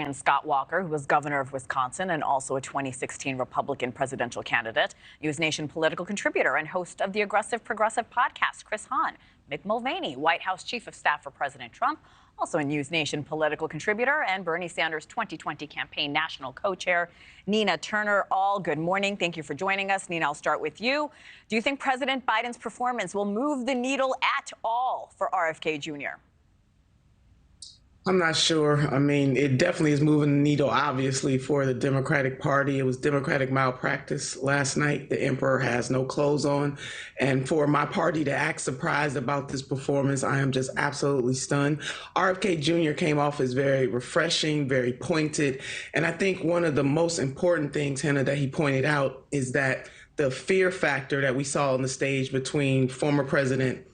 And Scott Walker, who was governor of Wisconsin and also a 2016 Republican presidential candidate, NewsNation political contributor and host of the Aggressive Progressive podcast, Chris Hahn. Mick Mulvaney, White House chief of staff for President Trump, also a NewsNation political contributor and Bernie Sanders' 2020 campaign national co-chair, Nina Turner. All good morning. Thank you for joining us. Nina, I'll start with you. Do you think President Biden's performance will move the needle at all for RFK Jr.? I'm not sure. I mean, it definitely is moving the needle, obviously, for the Democratic Party. It was Democratic malpractice last night. The emperor has no clothes on. And for my party to act surprised about this performance, I am just absolutely stunned. RFK Jr. came off as very refreshing, very pointed. And I think one of the most important things, Hannah, that he pointed out is that the fear factor that we saw on the stage between former President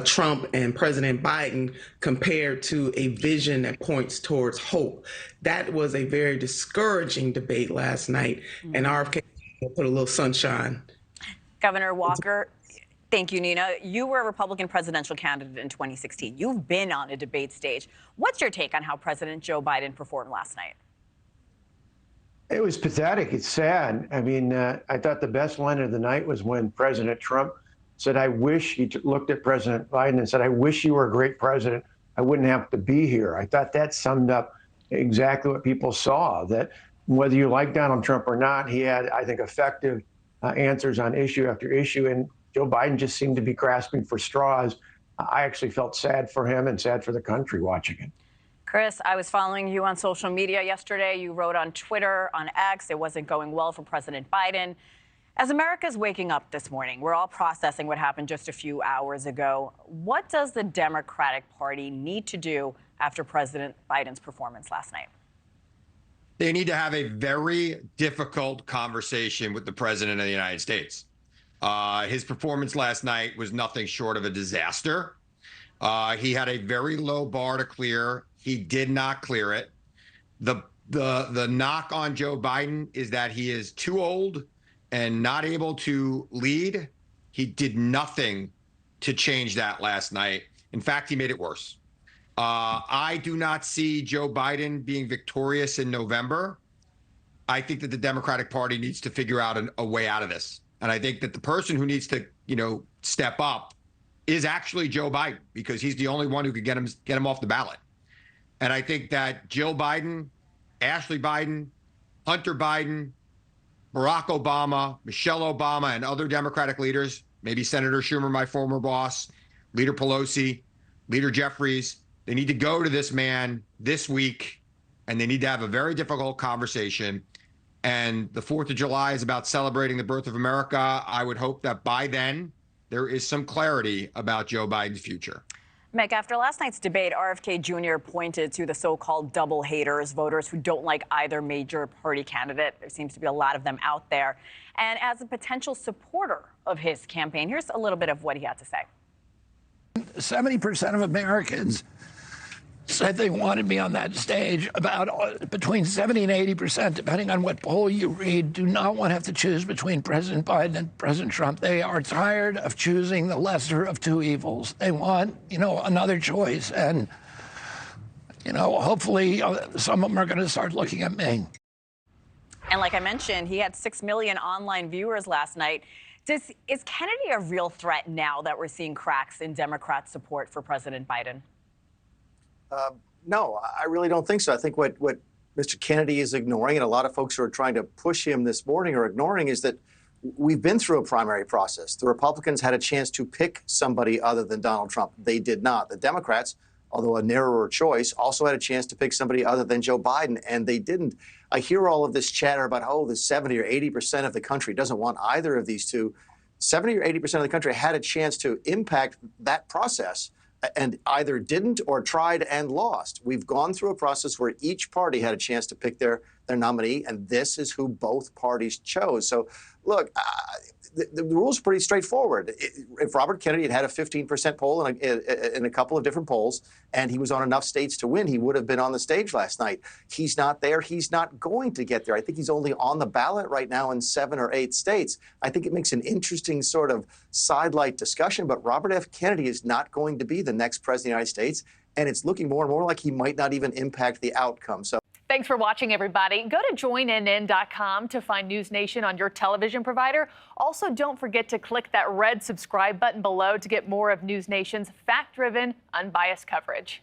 Trump and President Biden compared to a vision that points towards hope. That was a very discouraging debate last night, and RFK put a little sunshine. Governor Walker, thank you, Nina. You were a Republican presidential candidate in 2016. You've been on a debate stage. What's your take on how President Joe Biden performed last night? It was pathetic. It's sad. I mean, I thought the best line of the night was when President Trump said, I wish, he looked at President Biden and said, I wish you were a great president. I wouldn't have to be here. I thought that summed up exactly what people saw, that whether you like Donald Trump or not, he had, I think, effective answers on issue after issue. And Joe Biden just seemed to be grasping for straws. I actually felt sad for him and sad for the country watching it. Chris, I was following you on social media yesterday. You wrote on Twitter, on X, it wasn't going well for President Biden. As America's waking up this morning, we're all processing what happened just a few hours ago. What does the Democratic Party need to do after President Biden's performance last night? They need to have a very difficult conversation with the president of the United States. His performance last night was nothing short of a disaster. He had a very low bar to clear. He did not clear it. The knock on Joe Biden is that he is too old and not able to lead. He did nothing to change that last night. In fact, he made it worse. I do not see Joe Biden being victorious in November. I think that the Democratic Party needs to figure out a way out of this. And I think that the person who needs to, step up is actually Joe Biden, because he's the only one who could get him off the ballot. And I think that Jill Biden, Ashley Biden, Hunter Biden, Barack Obama, Michelle Obama, and other Democratic leaders, maybe Senator Schumer, my former boss, Leader Pelosi, Leader Jeffries, they need to go to this man this week, and they need to have a very difficult conversation. And the 4th of July is about celebrating the birth of America. I would hope that by then there is some clarity about Joe Biden's future. Mick, after last night's debate, RFK Jr. pointed to the so-called double haters, voters who don't like either major party candidate. There seems to be a lot of them out there. And as a potential supporter of his campaign, here's a little bit of what he had to say. 70% of Americans said they wanted me on that stage. About between 70 and 80%, depending on what poll you read, do not want to have to choose between President Biden and President Trump. They are tired of choosing the lesser of two evils. They want, another choice. And, hopefully some of them are going to start looking at me. And like I mentioned, he had 6 million online viewers last night. Is Kennedy a real threat now that we're seeing cracks in Democrat support for President Biden? No, I really don't think so. I think what Mr. Kennedy is ignoring, and a lot of folks who are trying to push him this morning are ignoring, is that we've been through a primary process. The Republicans had a chance to pick somebody other than Donald Trump. They did not. The Democrats, although a narrower choice, also had a chance to pick somebody other than Joe Biden, and they didn't. I hear all of this chatter about, the 70 or 80% of the country doesn't want either of these two. 70 or 80% of the country had a chance to impact that process and either didn't or tried and lost. We've gone through a process where each party had a chance to pick their nominee, and this is who both parties chose. So, look, the rules are pretty straightforward. If Robert Kennedy had had a 15% poll in a couple of different polls, and he was on enough states to win, he would have been on the stage last night. He's not there. He's not going to get there. I think he's only on the ballot right now in 7 or 8 states. I think it makes an interesting sort of sidelight discussion, but Robert F. Kennedy is not going to be the next president of the United States, and it's looking more and more like he might not even impact the outcome. So Thanks for watching, everybody. Go to joinnn.com to find NewsNation on your television provider. Also, don't forget to click that red subscribe button below to get more of NewsNation's fact-driven, unbiased coverage.